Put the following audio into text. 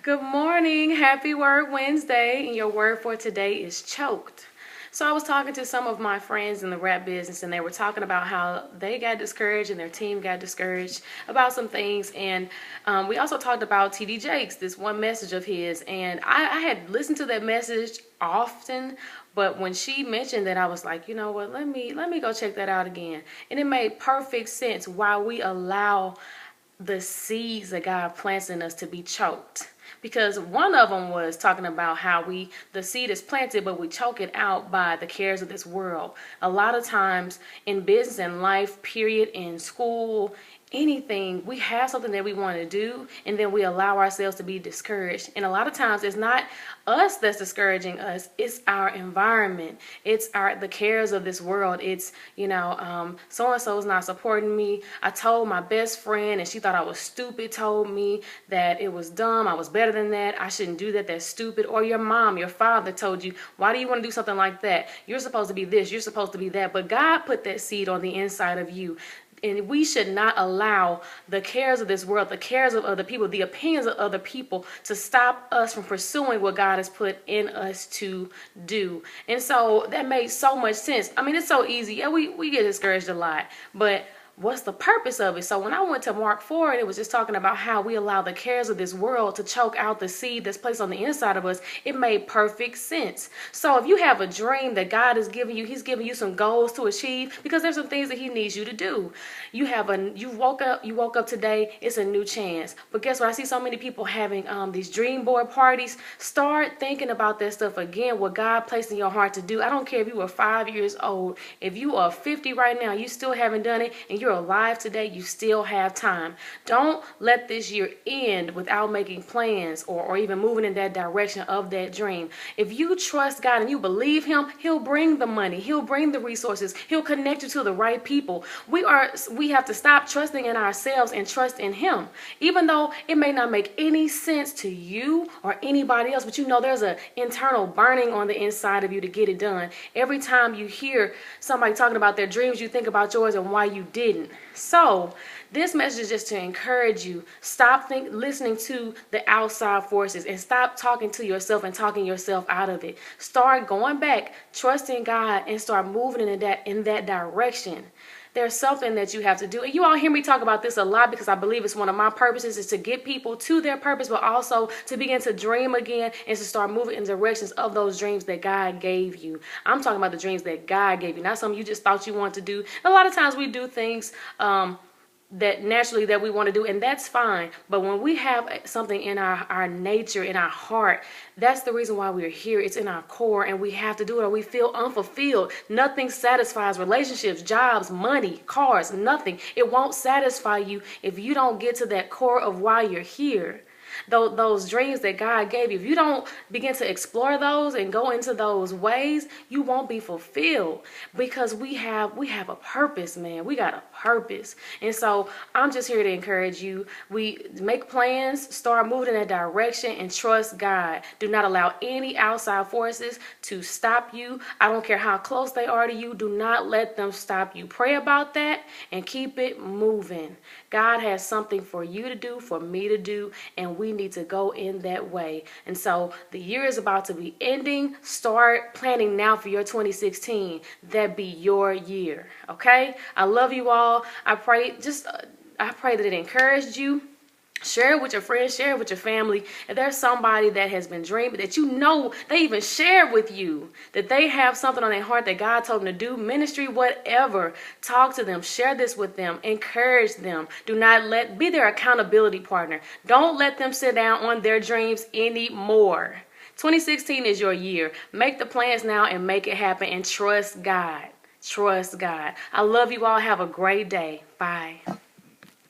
Good morning. Happy Word Wednesday. And your word for today is choked. So I was talking to some of my friends in the rap business, and they were talking about how they got discouraged and their team got discouraged about some things. And we also talked about TD Jakes, this one message of his. And I had listened to that message often, but when she mentioned that, I was like, you know what, let me go check that out again. And it made perfect sense why we allow the seeds that God plants in us to be choked. Because one of them was talking about how the seed is planted, but we choke it out by the cares of this world. A lot of times in business and life, period, in school, anything, we have something that we want to do, and then we allow ourselves to be discouraged. And a lot of times it's not us that's discouraging us, it's our environment, it's the cares of this world. It's so and so is not supporting me. I told my best friend and she thought I was stupid, told me that it was dumb, I was better than that, I shouldn't do that, that's stupid. Or your mom, your father told you, why do you want to do something like that? You're supposed to be this, you're supposed to be that. But God put that seed on the inside of you. And we should not allow the cares of this world, the cares of other people, the opinions of other people to stop us from pursuing what God has put in us to do. And so that made so much sense. I mean, it's so easy. Yeah, we get discouraged a lot, but what's the purpose of it? So when I went to Mark 4, and it was just talking about how we allow the cares of this world to choke out the seed that's placed on the inside of us, it made perfect sense. So if you have a dream that God is giving you, he's giving you some goals to achieve, because there's some things that he needs you to do. You woke up today, it's a new chance. But guess what? I see so many people having these dream board parties. Start thinking about that stuff again, what God placed in your heart to do. I don't care if you were 5 years old. If you are 50 right now, you still haven't done it, and you're alive today, you still have time. Don't let this year end without making plans or even moving in that direction of that dream. If you trust God and you believe him, he'll bring the money, he'll bring the resources, he'll connect you to the right people. We have to stop trusting in ourselves and trust in him. Even though it may not make any sense to you or anybody else, but you know there's an internal burning on the inside of you to get it done. Every time you hear somebody talking about their dreams, you think about yours and why you didn't. So this message is just to encourage you. Stop listening to the outside forces and stop talking to yourself and talking yourself out of it. Start going back, trusting God, and start moving in that direction. There's something that you have to do. And you all hear me talk about this a lot because I believe it's one of my purposes, is to get people to their purpose, but also to begin to dream again and to start moving in directions of those dreams that God gave you. I'm talking about the dreams that God gave you, not something you just thought you wanted to do. A lot of times we do things that naturally that we want to do, and that's fine. But when we have something in our nature, in our heart, that's the reason why we're here. It's in our core, and we have to do it or we feel unfulfilled. Nothing satisfies relationships, jobs, money, cars, nothing. It won't satisfy you if you don't get to that core of why you're here. Those dreams that God gave you, if you don't begin to explore those and go into those ways, you won't be fulfilled, because we have a purpose, man. We got a purpose. And so I'm just here to encourage you. We make plans, start moving in that direction, and trust God. Do not allow any outside forces to stop you. I don't care how close they are to you. Do not let them stop you. Pray about that and keep it moving. God has something for you to do, for me to do, and we need to go in that way. And so the year is about to be ending. Start planning now for your 2016. That be your year. Okay? I love you all. I pray that it encouraged you. Share it with your friends, share it with your family. If there's somebody that has been dreaming, that you know they even shared with you, that they have something on their heart that God told them to do, ministry, whatever, talk to them, share this with them, encourage them. Do not be their accountability partner. Don't let them sit down on their dreams anymore. 2016 is your year. Make the plans now and make it happen, and trust God. Trust God. I love you all. Have a great day. Bye.